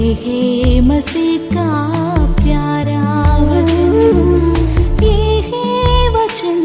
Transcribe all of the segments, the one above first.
है मसीह का प्यारा वचन, ये है वचन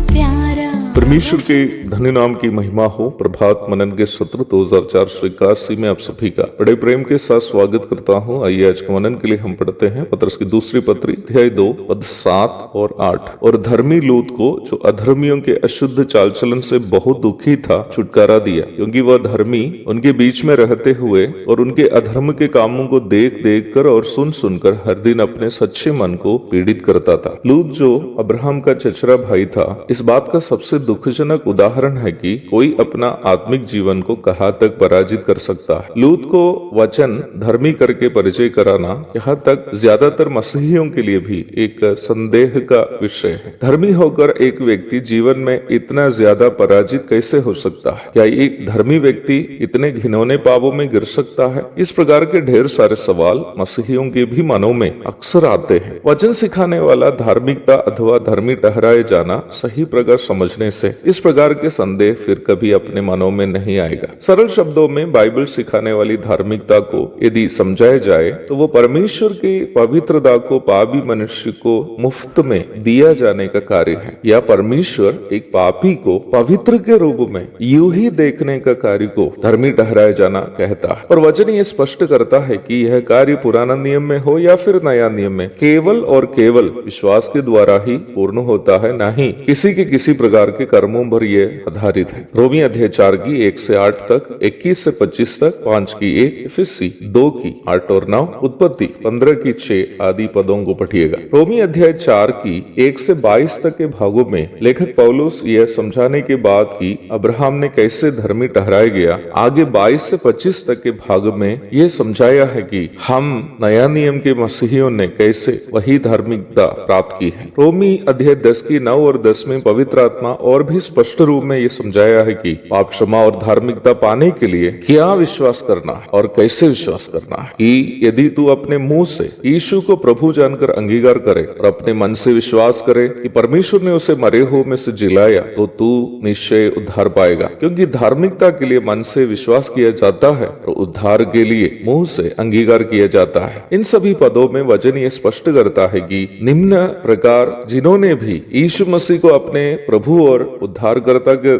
प्यारा। परमेश्वर के धन्य नाम की महिमा हो। प्रभात मनन के सत्र 2481 में आप सभी का बड़े प्रेम के साथ स्वागत करता हूं। आइए आज के मनन के लिए हम पढ़ते हैं पतरस की दूसरी पत्री अध्याय 2 पद 7 और 8। और धर्मी लूत को, जो अधर्मियों के अशुद्ध चाल चलन से बहुत दुखी था, छुटकारा दिया, क्योंकि वह धर्मी उनके बीच में रहते हुए और उनके अधर्म के कामों को देख देख कर और सुन सुनकर हर दिन अपने सच्चे मन को पीड़ित करता था। लूत, जो अब्राहम का चचेरा भाई था, इस बात का सबसे दुखजनक उदाहरण है कि कोई अपना आत्मिक जीवन को कहां तक पराजित कर सकता है। लूत को वचन धर्मी करके परिचय कराना यहाँ तक ज्यादातर मसीहियों के लिए भी एक संदेह का विषय है। धर्मी होकर एक व्यक्ति जीवन में इतना ज्यादा पराजित कैसे हो सकता है? क्या एक धर्मी व्यक्ति इतने घिनौने पापों में गिर सकता है? इस प्रकार के ढेर सारे सवाल मसीहियों के भी मनों में अक्सर आते हैं। वचन सिखाने वाला धार्मिकता अथवा धर्मी ठहराए जाना सही प्रकार समझने से इस प्रकार के संदेह फिर कभी अपने मनों में नहीं आएगा। सरल शब्दों में बाइबल सिखाने वाली धार्मिकता को यदि समझाया जाए तो वो परमेश्वर की पवित्रता को पापी मनुष्य को मुफ्त में दिया जाने का कार्य है, या परमेश्वर एक पापी को पवित्र के रूप में यूं ही देखने का कार्य को धर्मी ठहराया जाना कहता है। और वचन ये स्पष्ट करता है कि यह कार्य पुराना नियम में हो या फिर नया नियम में, केवल और केवल विश्वास के द्वारा ही पूर्ण होता है, ना ही किसी के किसी प्रकार के कर्मों पर यह आधारित है। रोमी अध्याय 4 की 1 से 8 तक, 21 से 25 तक, 5 की 1, इफिसी 2 की 8 और 9, उत्पत्ति 15 की 6 आदि पदों को पढ़िएगा। रोमी अध्याय 4 की 1 से 22 तक के भागों में लेखक पौलुस यह समझाने के बाद कि अब्राहम ने कैसे धर्मी ठहराया गया, आगे 22 से 25 तक के भाग में यह समझाया है कि हम नया नियम के मसीहियों ने कैसे वही धार्मिकता प्राप्त की है। रोमी अध्याय 10 की 9 और 10 में पवित्र आत्मा और भी स्पष्ट रूप में यह समझाया है कि पाप क्षमा और धार्मिकता पाने के लिए क्या विश्वास करना है और कैसे विश्वास करना है। कि यदि तू अपने मुंह से यीशु को प्रभु जानकर अंगीकार करे और अपने मन से विश्वास करे कि परमेश्वर ने उसे मरे हुए में से जिलाया, तो तू निश्चय उद्धार पाएगा। क्योंकि धार्मिकता के लिए मन से विश्वास किया जाता है और उद्धार के लिए मुंह से अंगीकार किया जाता है। इन सभी पदों में वचन ये स्पष्ट करता है कि निम्न प्रकार जिन्होंने भी यीशु मसीह को अपने प्रभु और उद्धारकर्ता के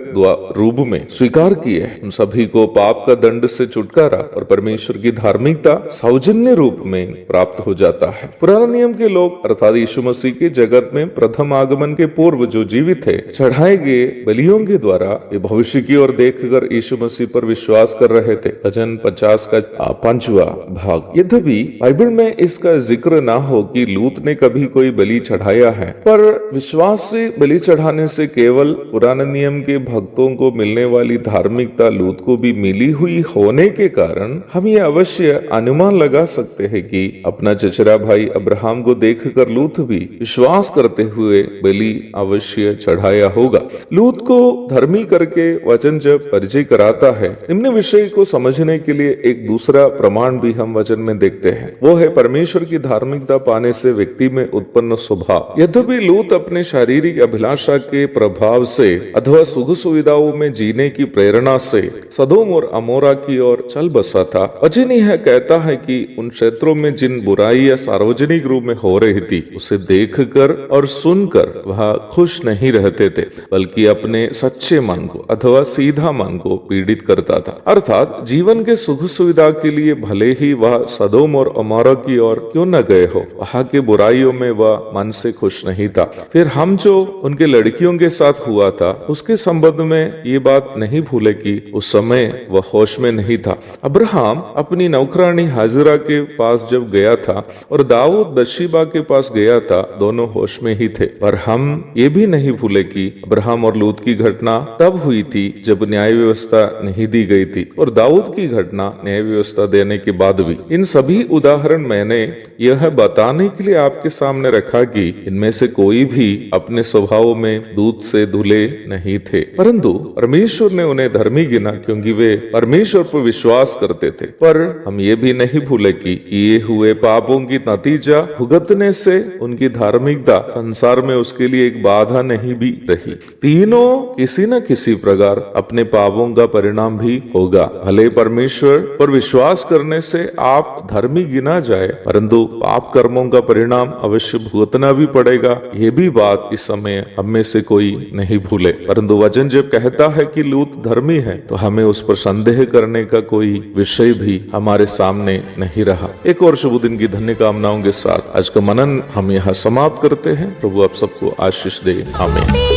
रूप में स्वीकार किए, उन सभी को पाप का दंड से छुटकारा और परमेश्वर की धार्मिकता सौजन्य रूप में प्राप्त हो जाता है। पुराने नियम के लोग अर्थात यीशु मसीह के जगत में प्रथम आगमन के पूर्व जो जीवित थे, चढ़ाए गए बलियों के द्वारा ये भविष्य की ओर देखकर यीशु मसीह पर विश्वास कर रहे थे। भजन 50 का 5वां भाग। यद्यपि बाइबल में इसका जिक्र ना हो कि लूत ने कभी कोई बलि चढ़ाया है, पर विश्वास से बलि चढ़ाने से केवल पुराने नियम के भक्तों को मिलने वाली धार्मिकता लूत को भी मिली हुई होने के कारण हम ये अवश्य अनुमान लगा सकते हैं कि अपना चचेरा भाई अब्राहम को देखकर लूत भी विश्वास करते हुए बलि अवश्य चढ़ाया होगा। लूत को धर्मी करके वचन जब परिचय कराता है, निम्न विषय को समझने के लिए एक दूसरा प्रमाण भी हम वचन में देखते हैं। वो है परमेश्वर की धार्मिकता पाने से व्यक्ति में उत्पन्न स्वभाव। यद्यपि लूत अपने शारीरिक अभिलाषा के प्रभाव से अथवा सुख सुविधाओं में जीने की प्रेरणा से सदोम और अमोरा की ओर चल बसा था। वचन यह कहता है कि उन क्षेत्रों में जिन बुराइयां सार्वजनिक रूप में हो रही थी, उसे देखकर और सुनकर वह खुश नहीं रहते थे, बल्कि अपने सच्चे मन को अथवा सीधा मन को पीड़ित करता था। अर्थात जीवन के सुख सुविधा के लिए भले ही वह सदोम और अमोरा की ओर क्यों न गए हो, वहां के बुराइयों में वह मन से खुश नहीं था। फिर हम जो उनके लड़कियों के साथ हुआ था, उसके संबंध में ये बात नहीं भूले कि उस समय वह होश में नहीं था। अब्राहम अपनी नौकरानी हाजिरा के पास जब गया था और दाऊद बत्शेबा के पास गया था, दोनों होश में ही थे। पर हम ये भी नहीं भूले कि अब्राहम और लूत की घटना तब हुई थी जब न्याय व्यवस्था नहीं दी गई थी, और दाऊद की घटना न्याय व्यवस्था देने के बाद भी। इन सभी उदाहरण मैंने यह बताने के लिए आपके सामने रखा कि इनमें से कोई भी अपने स्वभाव में दूध से धुले मिले नहीं थे, परंतु परमेश्वर ने उन्हें धर्मी गिना क्योंकि वे परमेश्वर पर विश्वास करते थे। पर हम ये भी नहीं भूले कि किए हुए पापों की नतीजा भुगतने से उनकी धार्मिकता संसार में उसके लिए एक बाधा नहीं भी रही। तीनों किसी न किसी प्रकार अपने पापों का परिणाम भी होगा। भले परमेश्वर पर विश्वास करने से आप धर्मी गिना जाए, परंतु पाप कर्मों का परिणाम अवश्य भुगतना भी पड़ेगा। ये भी बात इस समय हम में से कोई नहीं भूले। परंतु वचन जब कहता है कि लूत धर्मी है, तो हमें उस पर संदेह करने का कोई विषय भी हमारे सामने नहीं रहा। एक और शुभ दिन की धन्य कामनाओं के साथ आज का मनन हम यहाँ समाप्त करते हैं। प्रभु आप सबको आशीष दे। आमीन।